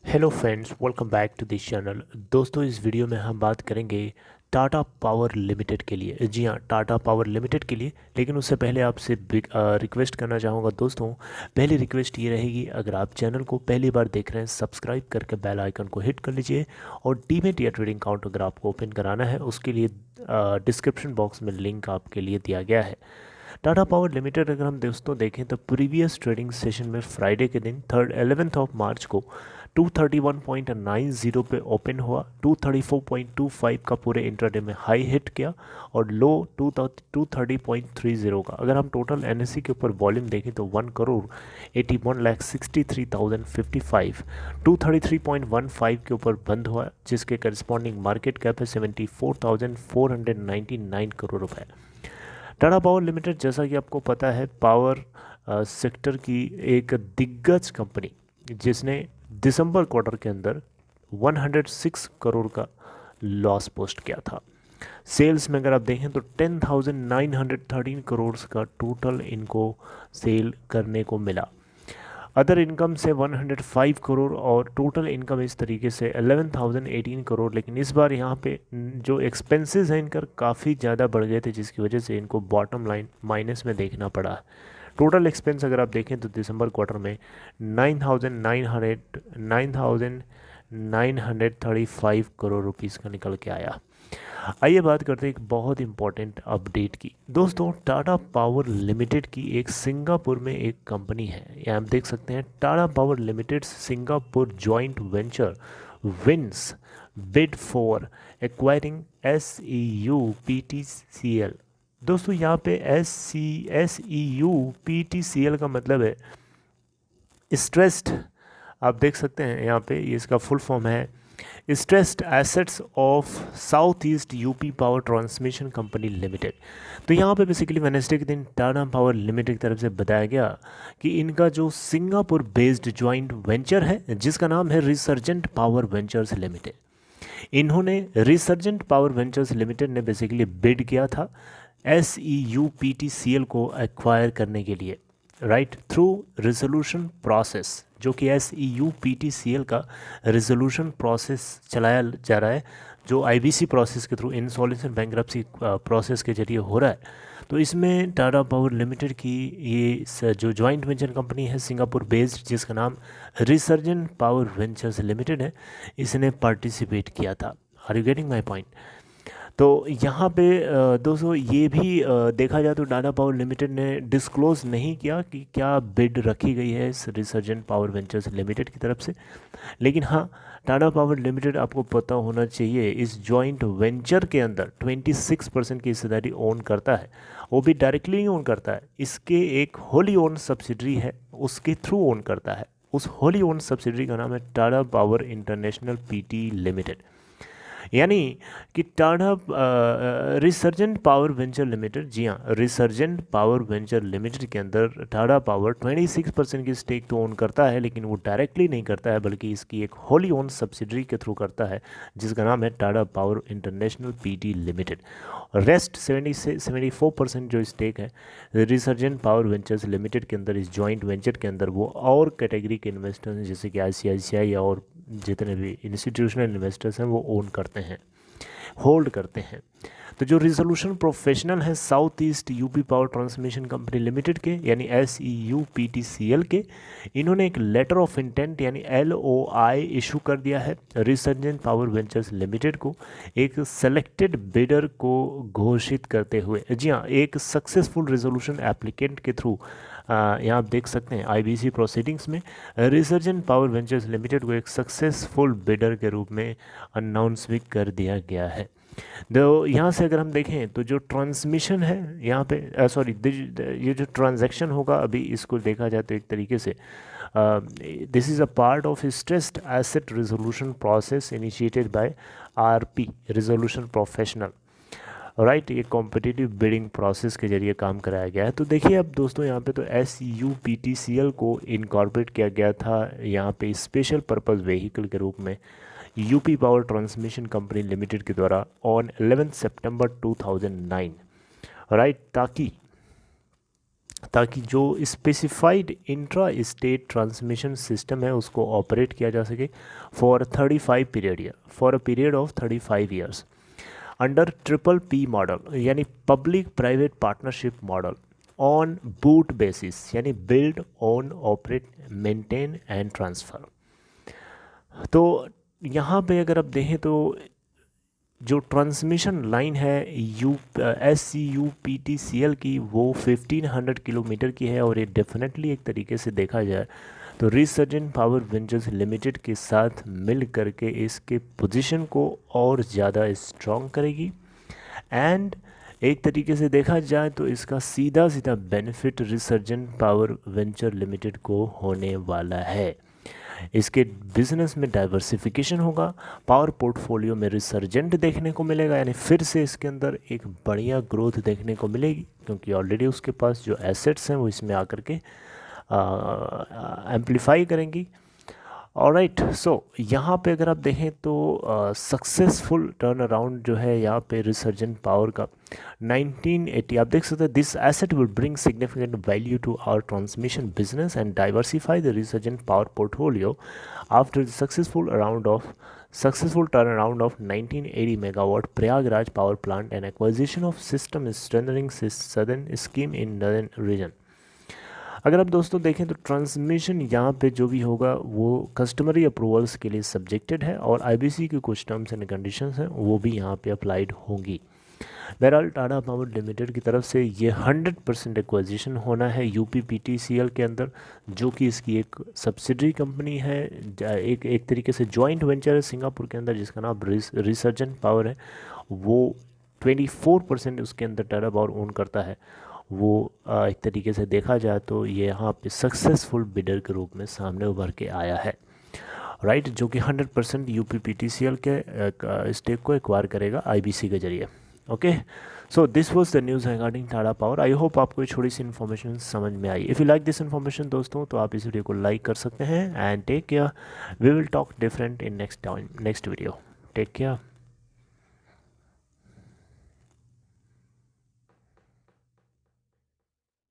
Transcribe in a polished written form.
Hello friends, welcome back to this channel. दोस्तों, इस video में हम बात करेंगे टाटा पावर लिमिटेड के लिए। जी हाँ, टाटा पावर लिमिटेड के लिए। लेकिन उससे पहले आपसे रिक्वेस्ट करना चाहूँगा दोस्तों। पहली रिक्वेस्ट ये रहेगी, अगर आप चैनल को पहली बार देख रहे हैं, सब्सक्राइब करके बेल आइकन को हिट कर लीजिए। और डीमेट या ट्रेडिंग अकाउंट अगर आपको ओपन कराना है, उसके लिए डिस्क्रिप्शन बॉक्स में लिंक आपके लिए दिया गया है। टाटा पावर लिमिटेड अगर हम दोस्तों देखें तो प्रीवियस ट्रेडिंग सेशन में फ्राइडे के दिन 11 मार्च को 231.90 पे ओपन हुआ, 234.25 का पूरे इंट्राडे में हाई हिट किया और लो 230.30 का। अगर हम टोटल एनएससी के ऊपर वॉल्यूम देखें तो 1,81,63,055 233.15 के ऊपर बंद हुआ, जिसके करस्पॉन्डिंग मार्केट कैप है 74,499 करोड़ रुपए। टाटा पावर लिमिटेड, जैसा कि आपको पता है, पावर सेक्टर की एक दिग्गज कंपनी, जिसने दिसंबर क्वार्टर के अंदर 106 करोड़ का लॉस पोस्ट किया था। सेल्स में अगर आप देखें तो 10,913 करोड़ का टोटल इनको सेल करने को मिला। अदर इनकम से 105 करोड़ और टोटल इनकम इस तरीके से 11,018 करोड़। लेकिन इस बार यहाँ पे जो एक्सपेंसेस हैं इनका काफ़ी ज़्यादा बढ़ गए थे, जिसकी वजह से इनको बॉटम लाइन माइनस में देखना पड़ा। टोटल एक्सपेंस अगर आप देखें तो दिसंबर क्वार्टर में 9,935 करोड़ रुपीस का निकल के आया। आइए बात करते हैं एक बहुत इंपॉर्टेंट अपडेट की। दोस्तों, टाटा पावर लिमिटेड की एक सिंगापुर में एक कंपनी है, यहाँ आप देख सकते हैं, Tata power limited Singapore joint venture wins bid for acquiring SEUPTCL। दोस्तों, यहाँ पे SEUPTCL का मतलब है स्ट्रेस्ड। आप देख सकते हैं यहाँ पे, ये इसका फुल फॉर्म है stressed assets of south east UP power transmission company limited. तो यहाँ पे बेसिकली वेडनेसडे के दिन टाटा पावर लिमिटेड की तरफ से बताया गया कि इनका जो सिंगापुर बेस्ड ज्वाइंट वेंचर है, जिसका नाम है रिसर्जेंट पावर वेंचर्स लिमिटेड, इन्होंने रिसर्जेंट पावर वेंचर्स लिमिटेड ने बेसिकली बिड किया था SEUPTCL को एक्वायर करने के लिए, राइट, थ्रू रेजोल्यूशन प्रोसेस, जो कि SEUPTCL का रेजोल्यूशन प्रोसेस चलाया जा रहा है, जो IBC प्रोसेस के थ्रू, इंसॉल्वेंसी बैंकरप्सी प्रोसेस के जरिए हो रहा है। तो इसमें टाटा पावर लिमिटेड की ये जो जॉइंट वेंचर कंपनी है सिंगापुर बेस्ड, जिसका नाम रिसर्जेंट पावर वेंचर्स लिमिटेड है, इसने पार्टिसिपेट किया था। Are you getting my point? तो यहाँ पे दोस्तों ये भी देखा जाए तो टाटा पावर लिमिटेड ने डिस्क्लोज़ नहीं किया कि क्या बिड रखी गई है इस रिसर्जेंट पावर वेंचर्स लिमिटेड की तरफ से। लेकिन हाँ, टाटा पावर लिमिटेड, आपको पता होना चाहिए, इस जॉइंट वेंचर के अंदर 26% की हिस्सेदारी ओन करता है। वो भी डायरेक्टली नहीं ओन करता है, इसके एक होली ओन सब्सिडरी है, उसके थ्रू ओन करता है। उस होली ओन सब्सिडरी का नाम है Tata power international PT limited. यानी कि Tata resurgent power venture limited, जी हाँ, रिसर्जेंट पावर वेंचर लिमिटेड के अंदर टाटा पावर 26% की स्टेक तो ओन करता है, लेकिन वो डायरेक्टली नहीं करता है, बल्कि इसकी एक होली ओन सब्सिडरी के थ्रू करता है, जिसका नाम है Tata power international PT limited. Rest 74% जो स्टेक है रिसर्जेंट पावर वेंचर्स लिमिटेड के अंदर, इस जॉइंट वेंचर के अंदर, वो और कैटेगरी के इन्वेस्टर्स हैं, जैसे कि ICICI और जितने भी इंस्टीट्यूशनल इन्वेस्टर्स हैं, वो ओन करते हैं, होल्ड करते हैं। तो जो रिजोल्यूशन प्रोफेशनल है south east UP power transmission company limited के, यानी SEUPTCL के, इन्होंने एक लेटर ऑफ इंटेंट यानी LOI इशू कर दिया है रिसर्जेंट पावर वेंचर्स लिमिटेड को, एक सेलेक्टेड बिडर को घोषित करते हुए। जी हाँ, एक सक्सेसफुल रिजोल्यूशन एप्लीकेंट के थ्रू, यहाँ आप देख सकते हैं IBC प्रोसीडिंग्स में रिसर्जेंट पावर वेंचर्स लिमिटेड को एक सक्सेसफुल बिडर के रूप में अनाउंस भी कर दिया गया है। तो यहाँ से अगर हम देखें तो जो ट्रांसमिशन है यहाँ पे, सॉरी, ये जो ट्रांजैक्शन होगा अभी, इसको देखा जाए तो एक तरीके से this is a part of stressed asset resolution process initiated by RP resolution professional, right. ये कॉम्पिटिटिव बिडिंग प्रोसेस के जरिए काम कराया गया है। तो देखिए अब दोस्तों, यहाँ पे तो SEUPTCL को इनकॉर्पोरेट किया गया था यहाँ पे स्पेशल पर्पस व्हीकल के रूप में UP power transmission company limited के द्वारा ऑन 11 सितंबर 2009, राइट, ताकि ताकि जो specified intra state transmission system है उसको ऑपरेट किया जा सके for 35 period year, for a period of 35 years under triple P model यानी public private partnership model on boot basis यानी build own operate maintain and transfer. तो यहाँ पे अगर आप देखें तो जो ट्रांसमिशन लाइन है SCUPTCL की वो 1500 किलोमीटर की है, और ये डेफिनेटली एक तरीके से देखा जाए तो रिसर्जेंट पावर वेंचर्स लिमिटेड के साथ मिल करके इसके पोजीशन को और ज़्यादा स्ट्रॉन्ग करेगी। एंड एक तरीके से देखा जाए तो इसका सीधा सीधा benefit resurgent power venture limited को होने वाला है। इसके बिजनेस में डाइवर्सिफिकेशन होगा, पावर पोर्टफोलियो में रिसर्जेंट देखने को मिलेगा, यानी फिर से इसके अंदर एक बढ़िया ग्रोथ देखने को मिलेगी, क्योंकि ऑलरेडी उसके पास जो एसेट्स हैं वो इसमें आकर के एम्पलीफाई करेंगी। ऑलराइट, सो यहाँ पे अगर आप देखें तो सक्सेसफुल टर्न अराउंड जो है यहाँ पे रिसर्जेंट पावर का 1980, आप देख सकते हैं this asset will bring significant value to our transmission business and diversify the resurgent power portfolio after the successful turn around of 1980 megawatt Prayagraj power plant and acquisition of system strengthening southern scheme in northern region. अगर आप दोस्तों देखें तो transmission यहाँ पे जो भी होगा वो कस्टमरी अप्रूवल्स के लिए सब्जेक्टेड है, और आईबीसी की कुछ टर्म्स एंड कंडीशंस हैं वो भी यहाँ पे अप्लाइड होंगी। बहरहाल टाटा पावर लिमिटेड की तरफ से ये 100% एक्वाजिशन होना है यूपीपीटीसीएल के अंदर, जो कि इसकी एक सब्सिडरी कंपनी है, एक तरीके से जॉइंट वेंचर है सिंगापुर के अंदर जिसका नाम रिसर्जेंट पावर है। वो 24% उसके अंदर टाटा पावर ओन करता है। वो एक तरीके से देखा जाए तो ये यहाँ पे सक्सेसफुल बिडर के रूप में सामने उभर के आया है, राइट, जो कि 100% यूपीपीटीसीएल के स्टेक को एक्वायर करेगा आईबीसी के जरिए। Okay, so this was the news regarding Tata Power. I hope आपको छोटी सी इन्फॉर्मेशन समझ में आई। If you like this information दोस्तों तो आप इस वीडियो को लाइक कर सकते हैं। And take care, we will talk different in next video. Take care.